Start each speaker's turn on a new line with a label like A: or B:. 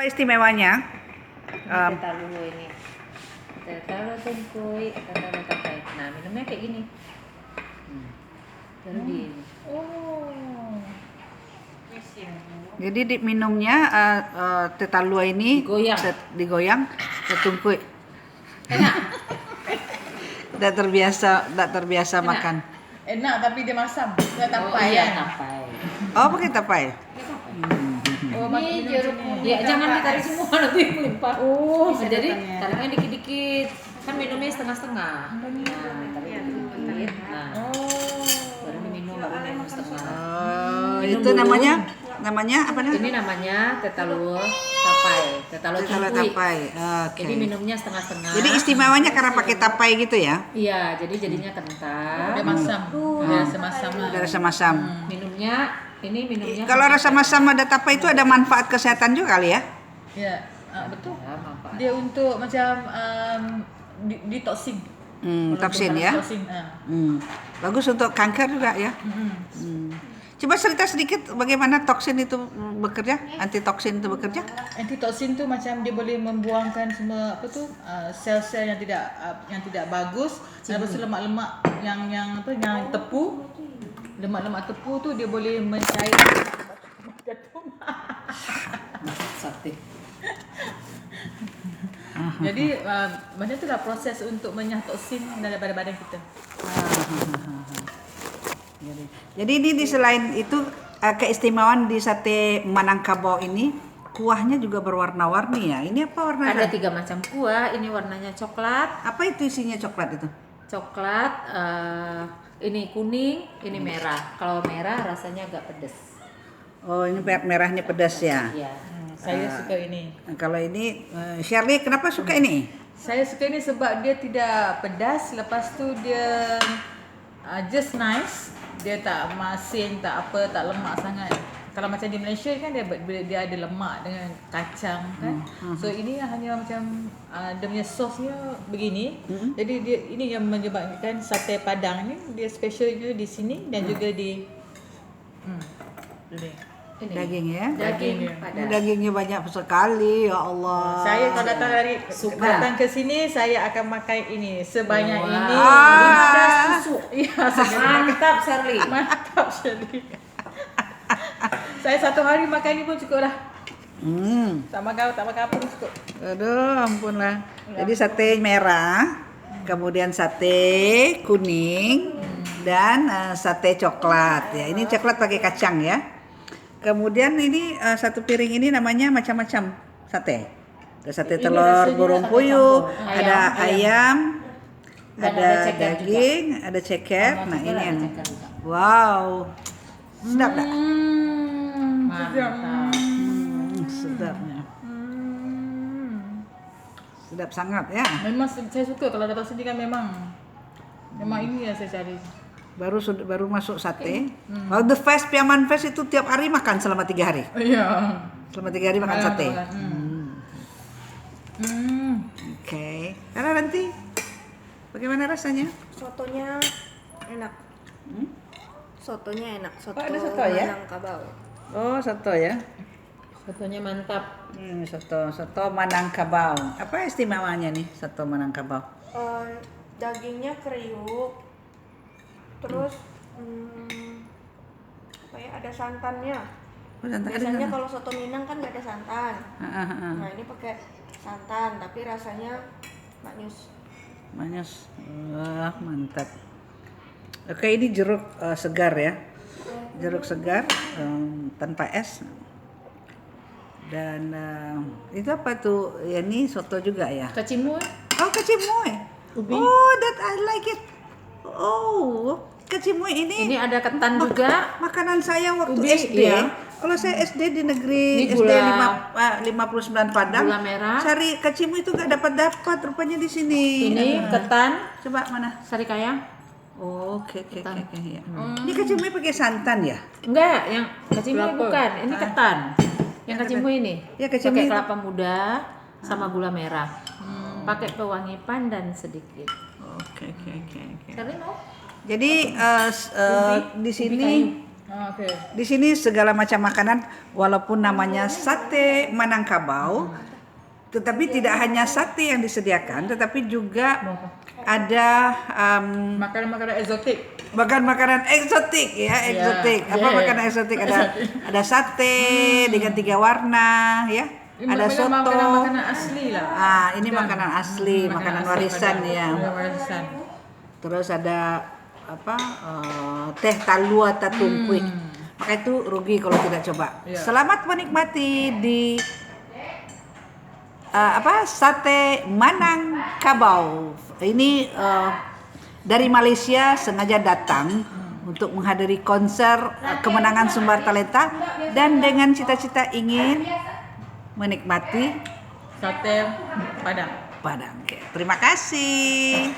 A: Apa istimewanya?
B: Ini tetalu ini. Tetalu tungkui, tetalu tapai. Nah, minumnya kayak gini. Baru di ini.
C: Oh.
A: Jadi minumnya tetalua ini
B: Digoyang.
A: digoyang, setungkui.
B: Enak.
A: Tidak terbiasa
B: Enak.
A: makan.
C: Enak tapi dia masam. Dia tapai
B: iya,
C: kan?
B: tapai.
A: Oh, pakai tapai.
C: Oh,
B: Ini
C: minum
B: jeruk
C: sini.
B: ya jangan ditarik semua nanti melimpah.
C: Oh,
B: Bisa jadi
C: sedotannya.
B: tariknya dikit-dikit. Kan minumnya setengah-setengah. Nah, tarik dikit. Nah,
C: Oh.
B: baru diminum baru minum setengah.
A: Oh,
B: Minum
A: itu
B: dulu.
A: namanya apa namanya?
B: Ini namanya tetalu tapai, tetalu
A: Tetalua
B: tungkui.
A: tapai. Oke.
B: Jadi minumnya setengah-setengah.
A: Jadi istimewanya karena pakai tapai gitu ya?
B: Iya, jadi jadinya kental.
C: Dia masam. Dia rasa masam lah.
A: Ada rasa masam.
B: Minumnya
A: Kalau rasa masam ada tapai itu ada manfaat kesehatan juga kali ya?
C: Ya, betul.
B: Ya, manfaat.
C: Dia untuk macam detoxing.
A: Toksin
C: Kalau
A: ya.
C: Detoxing.
A: Bagus untuk kanker juga ya. Coba cerita sedikit bagaimana toksin itu bekerja, antitoksin itu bekerja.
C: Antitoksin tu macam dia boleh membuangkan semua apa tu sel-sel yang tidak bagus, dan lepas tu lemak-lemak yang tepu, lemak-lemak tepu tu dia boleh mencair
B: Sate.
C: Jadi macam tu lah proses untuk menyah toksin daripada badan kita.
A: Jadi ini di selain itu keistimewaan di sate Manangkabau ini kuahnya juga berwarna-warni ya. Ini apa warnanya?
B: Ada 3 macam kuah. Ini warnanya coklat,
A: Apa itu isinya coklat itu?
B: coklat, ini kuning, ini merah. Kalau merah rasanya agak pedas.
A: Oh, ini merahnya pedas ya.
B: Iya.
C: Saya suka ini.
A: Kalau ini Shirley kenapa suka ini?
C: Saya suka ini sebab dia tidak pedas, lepas tu dia just nice. Dia tak masin, tak apa, tak lemak sangat. Kalau macam di Malaysia kan dia ada lemak dengan kacang kan. So ini hanya macam dia punya sosnya begini. Jadi dia ini yang menyebabkan sate Padang ni dia specialnya di sini dan juga di
B: Ini.
A: Daging ya.
B: Daging
C: Daging.
B: padas.
A: Dagingnya banyak sekali ya Allah.
C: Saya kalau
B: Suka.
C: datang ke sini saya akan makan ini sebanyak
B: Wah.
C: ini.
B: Pedas tusuk.
C: Ya, saya
B: Mantap, Charlie.
C: mantap sekali. Saya satu hari makan ini pun cukup lah. Tak makan apa pun cukup.
A: Aduh, ampun lah. Jadi sate merah, kemudian sate kuning, dan sate coklat. Ya, ini coklat pakai kacang ya. Kemudian ini satu piring ini namanya macam-macam sate. Ada sate
C: Ini
A: telur
C: rasanya
A: burung
C: sate
A: puyuh,
C: campur.
A: ada ayam,
B: Dan
A: ada
B: ada ceker
A: daging, ada ceker.
B: Sama
A: Nah
B: juga
A: ini
B: ada
A: yang
B: ceker juga.
A: wow, sedap tak?
B: Mantap.
A: Sedapnya, sedap sangat ya.
C: Memang saya suka kalau datang sini kan memang ini yang saya cari.
A: Baru masuk sate. Kalau The Fest Piaman Fest itu tiap hari makan selama 3 hari.
C: Iya.
A: Selama 3 hari makan sate. Oke. Karena nanti bagaimana rasanya?
D: Sotonya enak. Sotonya enak. Soto,
A: Oh, ada soto ya?
D: Minangkabau.
A: Oh, soto ya.
B: Sotonya mantap.
A: Soto Manangkabau. Apa istimewanya nih soto Manangkabau?
D: Dagingnya kriuk. Terus apa ya, ada santannya.
A: Oh, santan ada
D: Biasanya
A: santan.
D: kalau soto Minang kan nggak ada santan.
A: Ah.
D: Nah ini pakai santan, tapi rasanya manis.
A: Manis. Wah, mantap. Oke, ini jeruk segar ya. Jeruk segar tanpa es. Dan itu apa tuh? Ya, ini soto juga ya.
B: Kacimui.
A: Oh, kacimui.
B: Ubi.
A: Oh, that I like it. Oh, kacimui ini
B: Ini ada ketan juga.
A: makanan saya waktu
B: Ubi,
A: SD.
B: iya.
A: Kalau saya SD di negeri
B: Ini
A: SD
B: gula-
A: 59 Padang.
B: gula merah.
A: Cari kacimui itu nggak dapat rupanya di sini.
B: Ini ketan
A: Coba mana?
B: sari kaya.
A: Oh, oke
B: Ketan.
A: ya. Ini kacimui pakai santan ya?
B: Enggak, yang kacimui
C: Kelapa.
B: bukan. Ini ketan. Yang kacimui ini.
A: Ya, kacimui
B: Pakai
A: itu-
B: kelapa muda sama gula merah. Pakai pewangi pandan sedikit.
A: Oke.
B: Charlie mau?
A: Jadi di sini
B: kayu.
C: Okey.
A: Di sini segala macam makanan, walaupun namanya sate Minangkabau, tetapi tidak hanya sate yang disediakan, tetapi juga ada
C: Makanan-makanan eksotik.
A: makanan eksotik ya, eksotik. Apa
C: yeah.
A: makanan eksotik? Ada sate dengan 3 warna ya.
C: Ini
A: Ada soto.
C: Makanan-makanan asli lah.
A: Ini makanan asli, makanan
C: asli
A: warisan
C: pada-
A: ya.
C: Warisan.
A: Terus ada apa? Teh talua tatungkuik. Maka itu rugi kalau tidak coba.
C: Ya.
A: Selamat menikmati di sate Minangkabau. Ini dari Malaysia sengaja datang untuk menghadiri konser kemenangan Sumber Talenta dan dengan cita-cita ingin menikmati
C: Sate Padang.
A: Padang. Oke, terima kasih.